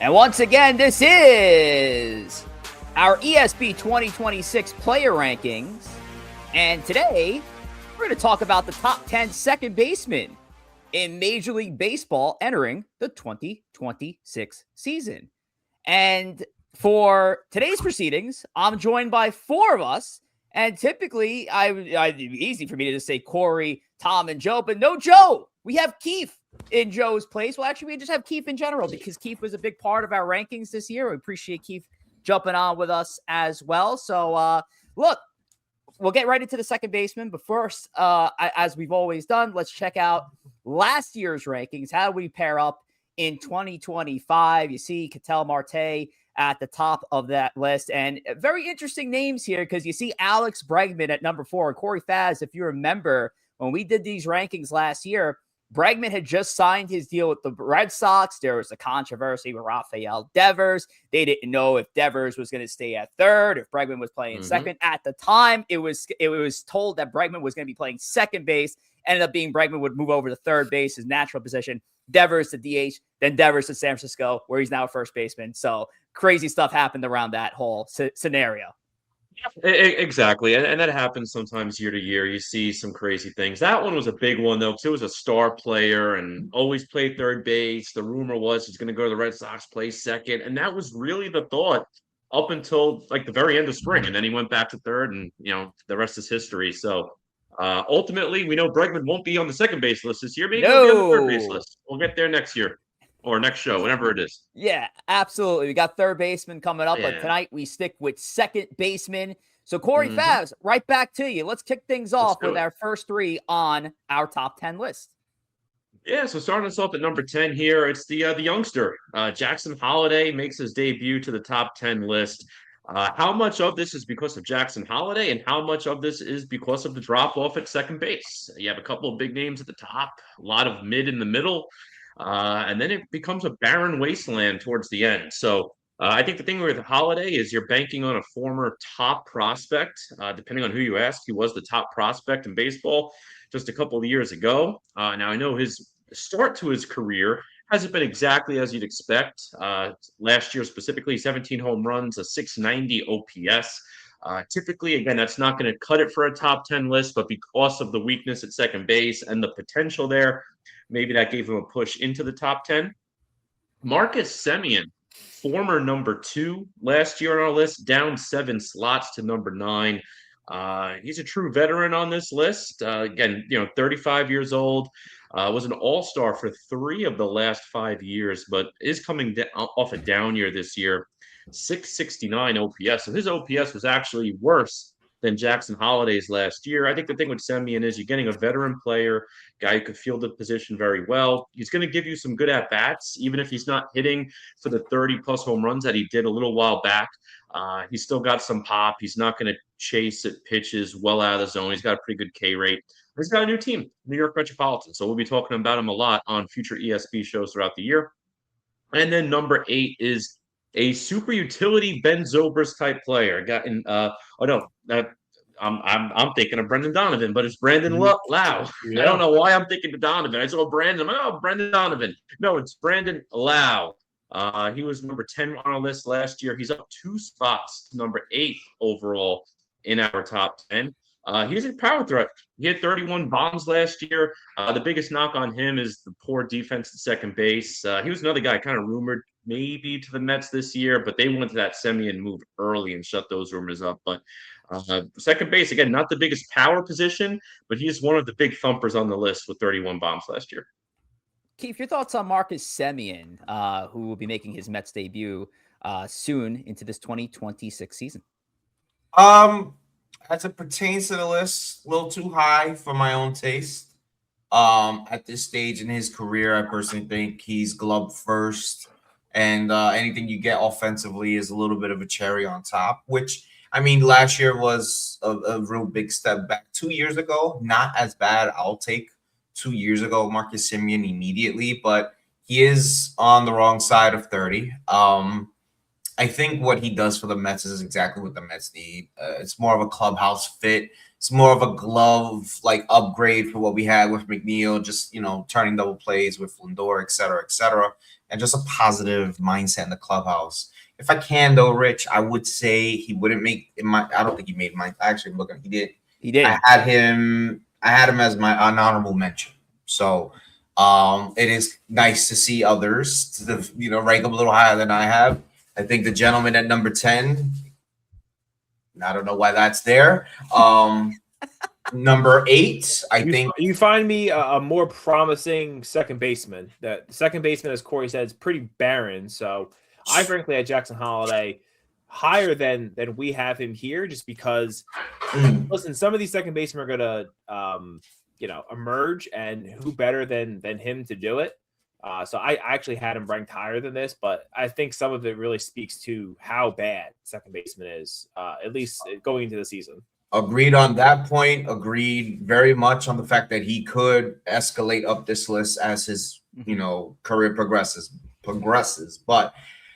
And once again, this is our ESB 2026 player rankings. And today, we're going to talk about the top 10 second basemen in Major League Baseball entering the 2026 season. And for today's proceedings, I'm joined by four of us. And typically, it'd be easy for me to just say Corey, Tom, and Joe, but no Joe. We have KEEF in Joe's place. Well, actually, we just have KEEF in general because KEEF was a big part of our rankings this year. We appreciate KEEF jumping on with us as well. So, look, we'll get right into the second baseman. But first, as we've always done, let's check out last year's rankings. How do we pair up in 2025? You see Ketel Marte at the top of that list. And very interesting names here because you see Alex Bregman at number 4. Corey Favs, if you remember, when we did these rankings last year, Bregman had just signed his deal with the Red Sox. There was a controversy with Rafael Devers. They didn't know if Devers was going to stay at third, if Bregman was playing second. At the time, it was told that Bregman was going to be playing second base. Ended up being Bregman would move over to third base, his natural position. Devers to DH, then Devers to San Francisco, where he's now a first baseman. So crazy stuff happened around that whole scenario. Exactly. And that happens sometimes year to year. You see some crazy things. That one was a big one, though, because it was a star player and always played third base. The rumor was he's going to go to the Red Sox, play second. And that was really the thought up until like the very end of spring. And then he went back to third and, the rest is history. So ultimately, we know Bregman won't be on the second base list this year. Maybe he'll be on the third base list. We'll get there next year. Or next show, whenever it is. Yeah, absolutely. We got third baseman coming up, but tonight we stick with second baseman. So Corey Favs, right back to you. Let's kick things off with our first three on our top 10 list. Yeah, so starting us off at number 10 here, it's the youngster. Jackson Holliday makes his debut to the top 10 list. How much of this is because of Jackson Holliday and how much of this is because of the drop-off at second base? You have a couple of big names at the top, a lot of mid in the middle. And then it becomes a barren wasteland towards the end. So I think the thing with Holiday is you're banking on a former top prospect. Depending on who you ask, he was the top prospect in baseball just a couple of years ago. Now, I know his start to his career hasn't been exactly as you'd expect. Last year, specifically, 17 home runs, a 690 OPS. Typically, again, that's not going to cut it for a top 10 list, but because of the weakness at second base and the potential there, maybe that gave him a push into the top 10. Marcus Semien, former number 2 last year on our list, down 7 slots to number 9. He's a true veteran on this list. Again, 35 years old, was an all-star for 3 of the last 5 years, but is coming off a down year this year. 669 OPS. So his OPS was actually worse than Jackson Holliday's last year. I think the thing with Semien is you're getting a veteran player, guy who could field the position very well. He's going to give you some good at-bats, even if he's not hitting for the 30-plus home runs that he did a little while back. He's still got some pop. He's not going to chase at pitches well out of the zone. He's got a pretty good K rate. He's got a new team, New York Metropolitans. So we'll be talking about him a lot on future ESB shows throughout the year. And then number 8 is a super utility Ben Zobrist type player. I'm thinking of Brendan Donovan, but it's Brandon Lau. Yeah. I don't know why I'm thinking of Donovan. I saw Brandon. Brendan Donovan. No, it's Brandon Lau. He was number 10 on our list last year. He's up 2 spots to number 8 overall in our top 10. He's a power threat. He had 31 bombs last year. The biggest knock on him is the poor defense at second base. He was another guy kind of rumored maybe to the Mets this year, but they went to that Semien move early and shut those rumors up. But second base, again, not the biggest power position, but he's one of the big thumpers on the list with 31 bombs last year. KEEF, your thoughts on Marcus Semien, who will be making his Mets debut soon into this 2026 season? As it pertains to the list, a little too high for my own taste. At this stage in his career, I personally think he's glove first, and anything you get offensively is a little bit of a cherry on top, which, I mean, last year was a real big step back. 2 years ago, not as bad. I'll take 2 years ago Marcus Semien immediately, but he is on the wrong side of 30. I think what he does for the Mets is exactly what the Mets need. It's more of a clubhouse fit, It's more of a glove like upgrade for what we had with McNeil, just turning double plays with Lindor, et cetera, and just a positive mindset in the clubhouse. If I can though, Rich, I would say he wouldn't make I don't think he made my. Actually, I'm looking, he did. He did. I had him as my honorable mention. So it is nice to see others to rank up a little higher than I have. I think the gentleman at number 10, I don't know why that's there. Number 8, I think you find me a more promising second baseman. That second baseman, as Corey said, is pretty barren. So I frankly had Jackson Holliday higher than we have him here, just because. Listen, some of these second basemen are gonna emerge, and who better than him to do it? So I actually had him ranked higher than this, but I think some of it really speaks to how bad second baseman is, at least going into the season. Agreed on that point. Agreed very much on the fact that he could escalate up this list as his career progresses. But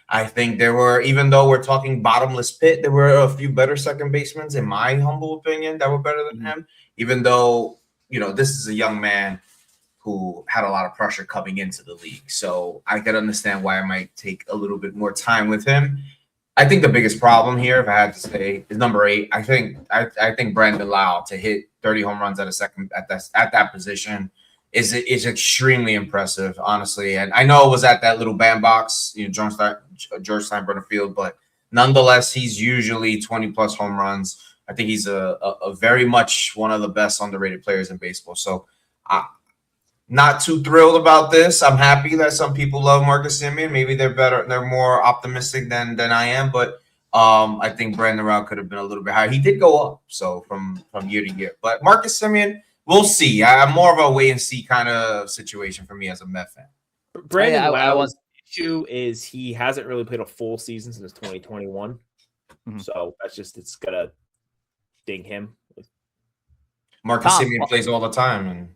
I think there were, even though we're talking bottomless pit, there were a few better second basemen, in my humble opinion, that were better than him. Even though this is a young man who had a lot of pressure coming into the league, so I could understand why I might take a little bit more time with him. I think the biggest problem here, if I had to say, is number 8. I think Brandon Lau to hit 30 home runs at that position is extremely impressive, honestly. And I know it was at that little bandbox, George Steinbrenner Field, but nonetheless, he's usually 20 plus home runs. I think he's a very much one of the best underrated players in baseball. So not too thrilled about this. I'm happy that some people love Marcus Semien. Maybe they're more optimistic than I am, but I think Brandon Lau could have been a little bit higher. He did go up, so from year to year. But Marcus Semien, we'll see. I'm more of a wait and see kind of situation for me as a Met fan. Brandon Lau's issue is he hasn't really played a full season since 2021. So it's gonna ding him. Marcus Semien plays all the time, and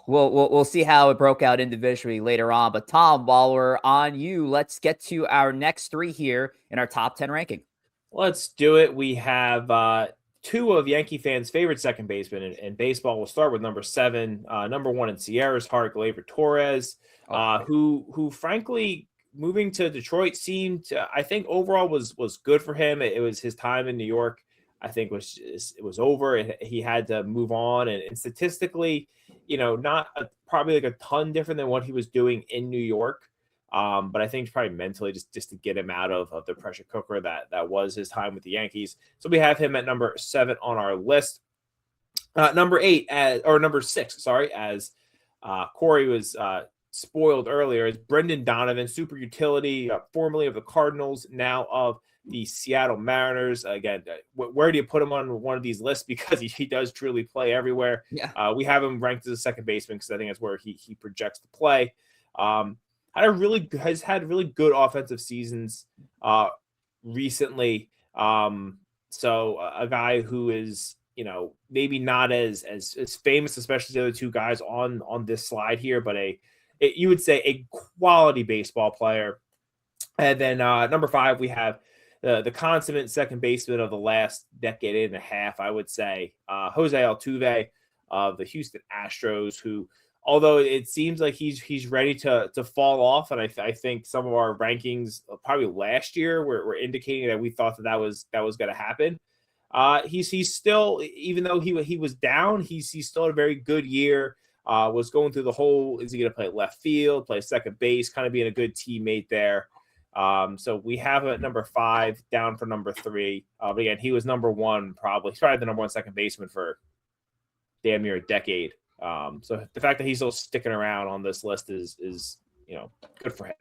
we'll see how it broke out individually later on. But Tom, while we're on you, let's get to our next 3 here in our top 10 ranking. Let's do it. We have 2 of Yankee fans' favorite second basemen in baseball. We'll start with number 7, number 1 in Sierra's heart, Gleyber Torres, who frankly, moving to Detroit seemed, I think overall was good for him. It was his time in New York, I think it was over. He had to move on, and statistically, not probably like a ton different than what he was doing in New York. But I think probably mentally just to get him out of the pressure cooker that was his time with the Yankees. So we have him at number 7 on our list. Number 6, as Corey was spoiled earlier, is Brendan Donovan, super utility, formerly of the Cardinals, now of the Seattle Mariners. Again, where do you put him on one of these lists? Because he does truly play everywhere. Yeah. We have him ranked as a second baseman because I think that's where he projects to play. Has had really good offensive seasons recently. So a guy who is, maybe not as famous, especially the other 2 guys on this slide here, but you would say a quality baseball player. And then number 5, we have the consummate second baseman of the last decade and a half, I would say, Jose Altuve of the Houston Astros, who, although it seems like he's ready to fall off, and I think some of our rankings probably last year were indicating that we thought that was going to happen. He's still, even though he was down, he's still a very good year. Was going through the whole, is he going to play left field, play second base, kind of being a good teammate there. So we have him at number 5, down for number 3. But again, he was number 1 probably. He's probably the number 1 second baseman for damn near a decade. So the fact that he's still sticking around on this list is good for him.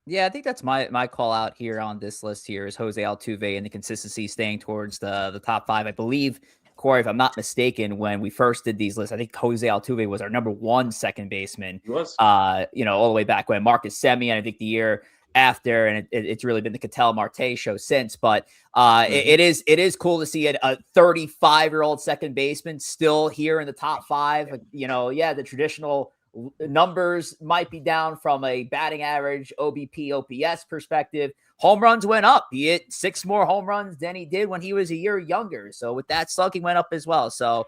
Yeah, I think that's my call out here on this list here is Jose Altuve and the consistency staying towards the top 5. I believe, Corey, if I'm not mistaken, when we first did these lists, I think Jose Altuve was our number 1 second baseman. He was. All the way back when. Marcus Semien, I think the year after, and it's really been the Ketel Marte show since. But it is cool to see a 35-year-old second baseman still here in the top 5. The traditional Numbers might be down from a batting average, OBP, OPS perspective. Home runs went up. He hit 6 more home runs than he did when he was a year younger. So with that, slugging went up as well. So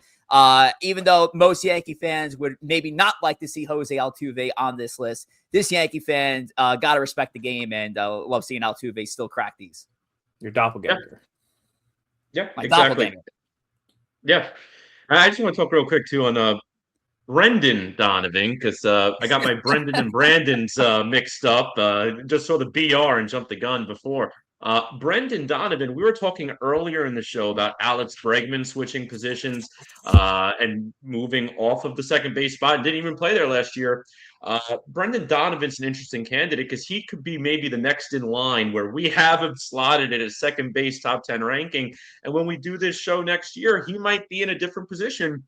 even though most Yankee fans would maybe not like to see Jose Altuve on this list, this Yankee fan got to respect the game and love seeing Altuve still crack these. Your doppelganger. Yeah, My exactly. doppelganger. Yeah. I just want to talk real quick too on Brendan Donovan, because I got my Brendan and Brandon's mixed up. Just saw the BR and jumped the gun before. Brendan Donovan, we were talking earlier in the show about Alex Bregman switching positions and moving off of the second base spot. Didn't even play there last year. Brendan Donovan's an interesting candidate because he could be maybe the next in line where we have him slotted at his second base top 10 ranking. And when we do this show next year, he might be in a different position.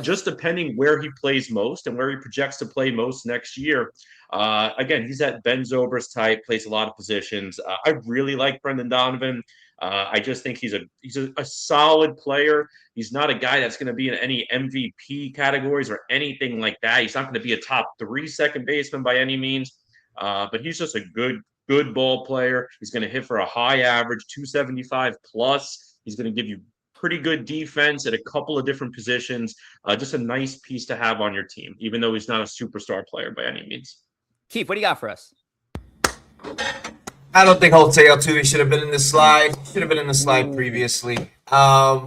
Just depending where he plays most and where he projects to play most next year. Again, he's that Ben Zobrist type, plays a lot of positions. I really like Brendan Donovan. I just think he's a solid player. He's not a guy that's going to be in any MVP categories or anything like that. He's not going to be a top 3 second baseman by any means, but he's just a good ball player. He's going to hit for a high average, 275 plus. He's going to give you pretty good defense at a couple of different positions. Just a nice piece to have on your team, even though he's not a superstar player by any means. Keith, what do you got for us? I don't think Jose Altuve should have been in this slide. Should have been in the slide previously.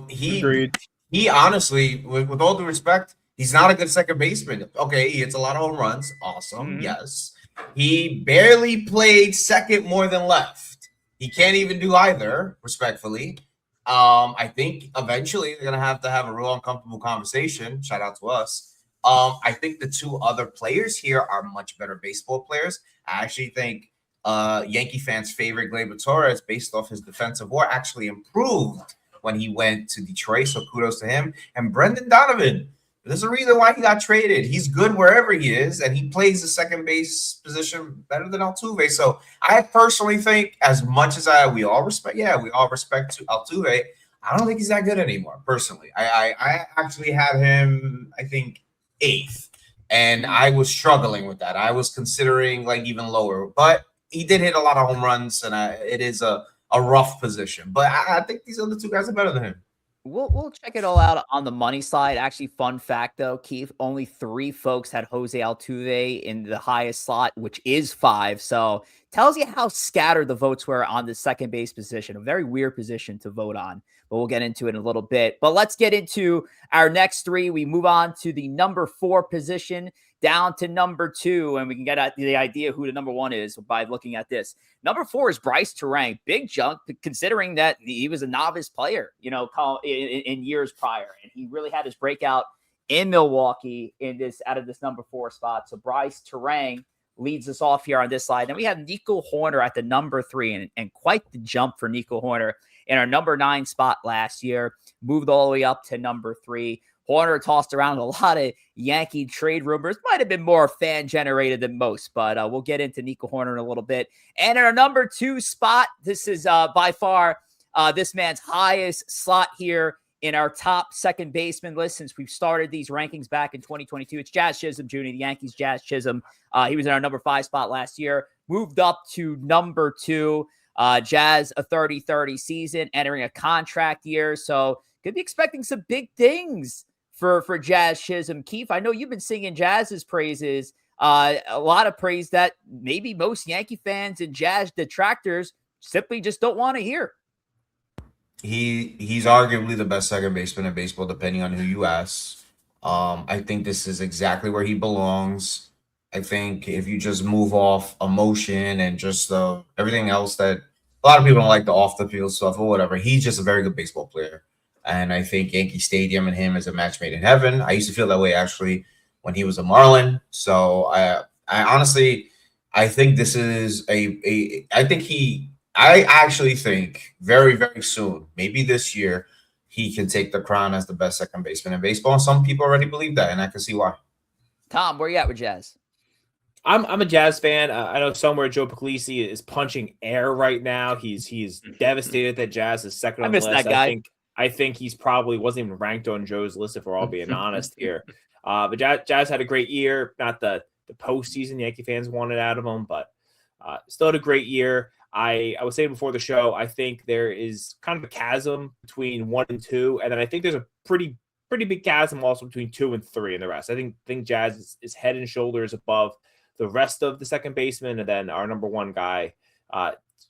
He honestly, with all due respect, he's not a good second baseman. Okay, he hits a lot of home runs. Awesome, yes. He barely played second more than left. He can't even do either, respectfully. I think eventually they're gonna have to have a real uncomfortable conversation. Shout out to us. I think the 2 other players here are much better baseball players. I actually think Yankee fans' favorite Gleyber Torres, based off his defensive war, actually improved when he went to Detroit. So kudos to him. And Brendan Donovan, there's a reason why he got traded. He's good wherever he is, and he plays the second base position better than Altuve. So I personally think, as much as we all respect to Altuve, I don't think he's that good anymore. Personally, I actually had him, I think, 8th, and I was struggling with that. I was considering like even lower, but he did hit a lot of home runs, and it is a rough position. But I think these other 2 guys are better than him. We'll check it all out on the money slide. Actually, fun fact though, Keith, only 3 folks had Jose Altuve in the highest slot, which is 5. So tells you how scattered the votes were on the second base position. A very weird position to vote on, but we'll get into it in a little bit. But let's get into our next 3. We move on to the number 4 position down to number 2, and we can get at the idea who the number 1 is by looking at this. Number 4 is Bryce Terang. Big jump, considering that he was a novice player, in years prior, and he really had his breakout in Milwaukee out of this number 4 spot. So Bryce Terang leads us off here on this slide. And we have Nico Hoerner at the number 3, and quite the jump for Nico Hoerner in our number 9 spot last year. Moved all the way up to number 3. Hoerner tossed around a lot of Yankee trade rumors. Might have been more fan-generated than most, but we'll get into Nico Hoerner in a little bit. And in our number 2 spot, this is by far this man's highest slot here in our top second baseman list since we've started these rankings back in 2022. It's Jazz Chisholm Jr., the Yankees' Jazz Chisholm. He was in our number 5 spot last year, moved up to number 2. Jazz, a 30-30 season, entering a contract year. So could be expecting some big things for Jazz Chisholm. Keith, I know you've been singing Jazz's praises, a lot of praise that maybe most Yankee fans and Jazz detractors simply just don't want to hear. He's arguably the best second baseman in baseball, depending on who you ask. I think this is exactly where he belongs. I think if you just move off emotion and just everything else that a lot of people don't like, the off the field stuff or whatever, he's just a very good baseball player. And I think Yankee Stadium and him is a match made in heaven. I used to feel that way actually when he was a Marlin. So I honestly, I think this is I actually think very, very soon, maybe this year, he can take the crown as the best second baseman in baseball. And some people already believe that, and I can see why. Tom, where you at with Jazz? I'm a Jazz fan. I know somewhere Joe Puglisi is punching air right now. He's devastated that Jazz is second on the list. That guy. I think he's probably wasn't even ranked on Joe's list, if we're all being honest here. But Jazz had a great year. Not the postseason Yankee fans wanted out of him, but still had a great year. I was saying before the show, I think there is kind of a chasm between 1 and 2, and then I think there's a pretty big chasm also between 2 and 3 and the rest. I think Jazz is head and shoulders above the rest of the second baseman, and then our number one guy,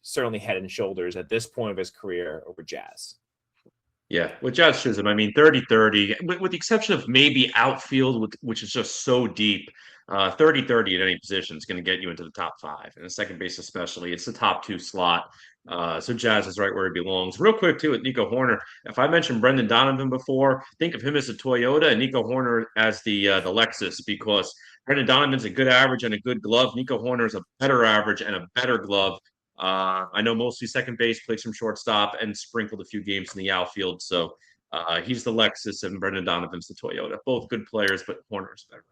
certainly head and shoulders at this point of his career over Jazz. Yeah, with Jazz Chisholm, I mean, 30-30, with the exception of maybe outfield, which is just so deep. 30-30 at any position is going to get you into the top 5, and the second base especially. It's the top 2 slot. So Jazz is right where he belongs. Real quick, too, with Nico Horner, if I mentioned Brendan Donovan before, think of him as a Toyota and Nico Horner as the Lexus, because Brendan Donovan's a good average and a good glove. Nico Horner is a better average and a better glove. I know mostly second base, plays some shortstop, and sprinkled a few games in the outfield. So he's the Lexus and Brendan Donovan's the Toyota. Both good players, but Horner's better.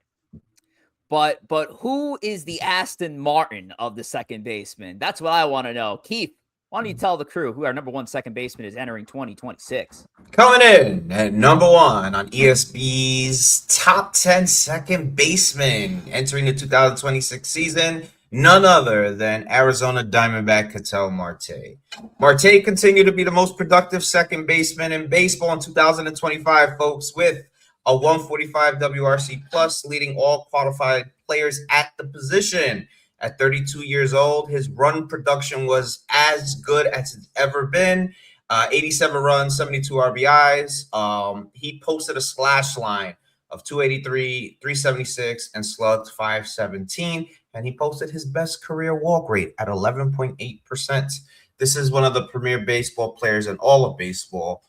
But who is the Aston Martin of the second baseman? That's what I want to know. Keith, why don't you tell the crew who our number 1 second baseman is entering 2026? Coming in at number 1 on ESB's top 10 second baseman entering the 2026 season, none other than Arizona Diamondback Ketel Marte. Marte continued to be the most productive second baseman in baseball in 2025, folks, with a 145 WRC plus, leading all qualified players at the position. At 32 years old, his run production was as good as it's ever been. 87 runs, 72 RBIs. He posted a slash line of 283, 376, and slugged 517. And he posted his best career walk rate at 11.8%. This is one of the premier baseball players in all of baseball.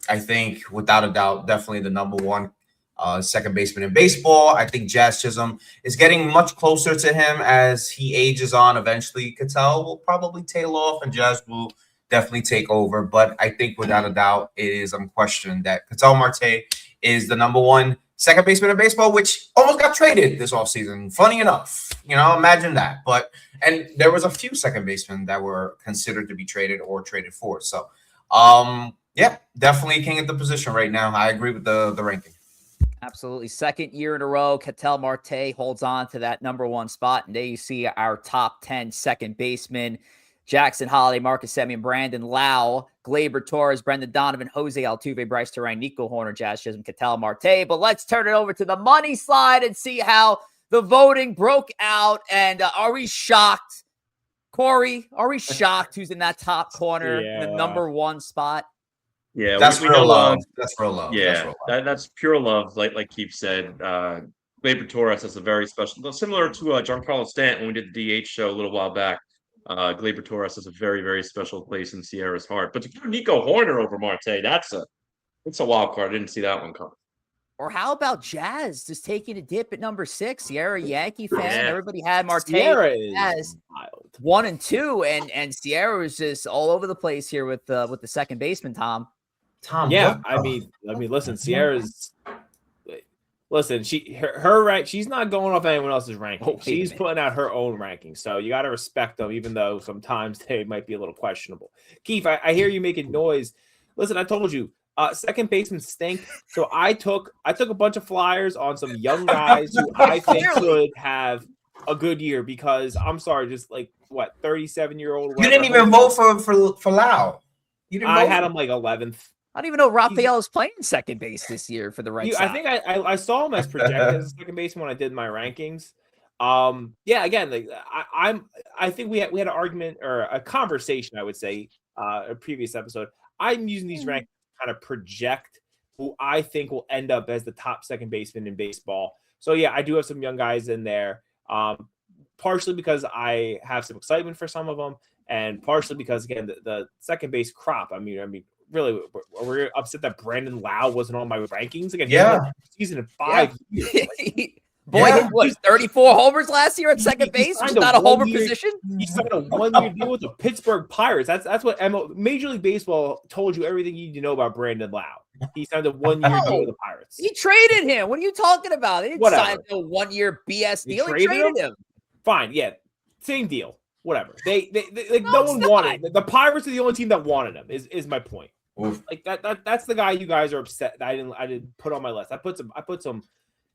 I think, without a doubt, definitely the number 1 second baseman in baseball. I think Jazz Chisholm is getting much closer to him as he ages on. Eventually, Ketel will probably tail off and Jazz will definitely take over. But I think, without a doubt, it is unquestioned that Ketel Marte is the number 1 second baseman in baseball, which almost got traded this offseason. Funny enough, imagine that. And there was a few second basemen that were considered to be traded or traded for. So, yeah, definitely king at the position right now. I agree with the ranking. Absolutely. Second year in a row, Ketel Marte holds on to that number 1 spot. And there you see our top 10 second basemen: Jackson Holliday, Marcus Semien, Brandon Lau, Gleyber Torres, Brendan Donovan, Jose Altuve, Bryce Terang, Nico Horner, Jazz Chisholm, Ketel Marte. But let's turn it over to the money slide and see how the voting broke out. And are we shocked? Corey, are we shocked who's in that top corner, the number 1 spot? Yeah, that's real love. That's real love. Yeah, that's pure love. Like Keith said, Gleyber Torres is a very special, similar to Giancarlo Stanton when we did the DH show a little while back. Gleyber Torres has a very, very special place in Sierra's heart. But to give Nico Horner over Marte, it's a wild card. I didn't see that one coming. Or how about Jazz just taking a dip at number 6? Sierra Yankee fan. Yeah. Everybody had Marte as 1 and 2, and Sierra was just all over the place here with the second baseman, Tom. Yeah, I mean, listen, Sierra's her rank. She's not going off anyone else's ranking. She's putting out her own ranking. So you got to respect them, even though sometimes they might be a little questionable. Keith, I hear you making noise. Listen, I told you, second baseman stink. So I took a bunch of flyers on some young guys who I think could have a good year, because I'm sorry, just 37-year-old. You didn't even vote for Lau. You didn't. I had him 11th. I don't even know Rafael is playing second base this year for the Red Sox. I think I saw him as projected as a second baseman when I did my rankings. Yeah, again, I think we had an argument or a conversation, I would say, a previous episode. I'm using these rankings to kind of project who I think will end up as the top second baseman in baseball. So yeah, I do have some young guys in there. Partially because I have some excitement for some of them, and partially because, again, the second base crop. I mean, really, we're upset that Brandon Lau wasn't on my rankings. Again, season in 5 years. Boy, he 34 homers last year at second base. Was not a homer position. He signed a 1-year deal with the Pittsburgh Pirates. That's what Major League Baseball told you everything you need to know about Brandon Lau. He signed a 1-year deal with the Pirates. He traded him. What are you talking about? He didn't sign a 1-year BS deal. He traded him. Fine, yeah, same deal. Whatever. They no one wanted. The Pirates are the only team that wanted him. Is my point. Oof. Like that's the guy you guys are upset that I didn't put on my list. I put some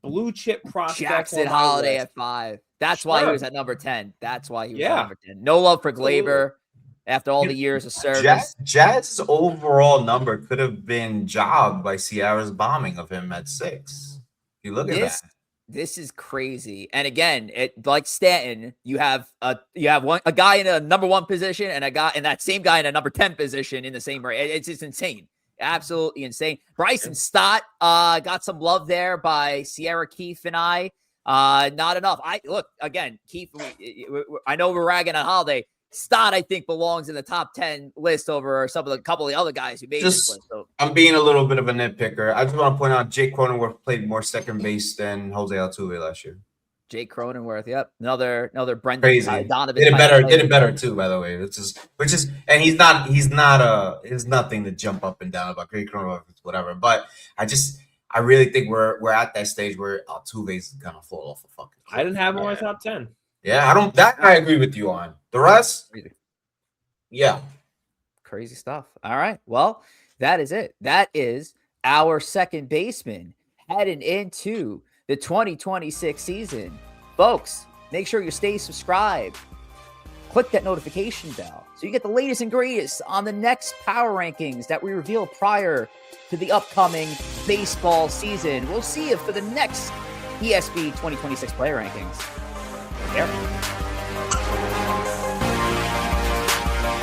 blue chip prospects Jackson on my Holiday list. at 5. That's why he Sure. was at number 10. That's why he was at Yeah. number 10. No love for Absolutely. Glaber after all the years of service. Jazz's overall number could have been jogged by Sierra's bombing of him at 6. You look at that. This is crazy. And again, it like Stanton, you have a guy in a number 1 position and a guy and that same guy in a number 10 position in the same race. It's just insane. Absolutely insane. Bryson Stott got some love there by Sierra, KEEF, and I. Not enough. Look again, KEEF. I know we're ragging on Holiday. Stott, I think, belongs in the top 10 list over a couple of the other guys who made this list. So. I'm being a little bit of a nitpicker. I just want to point out Jake Cronenworth played more second base than Jose Altuve last year. Jake Cronenworth, yep, another Brendan Crazy. Donovan. Did it better too, by the way. Which is, and he's nothing to jump up and down about. Jake Cronenworth, whatever. But I really think we're at that stage where Altuve's gonna fall off a fucking cliff. I didn't have him on my top 10. Yeah, I agree with you on. The rest, yeah. Crazy stuff. All right. Well, that is it. That is our second baseman heading into the 2026 season. Folks, make sure you stay subscribed. Click that notification bell so you get the latest and greatest on the next power rankings that we reveal prior to the upcoming baseball season. We'll see you for the next ESB 2026 player rankings. There.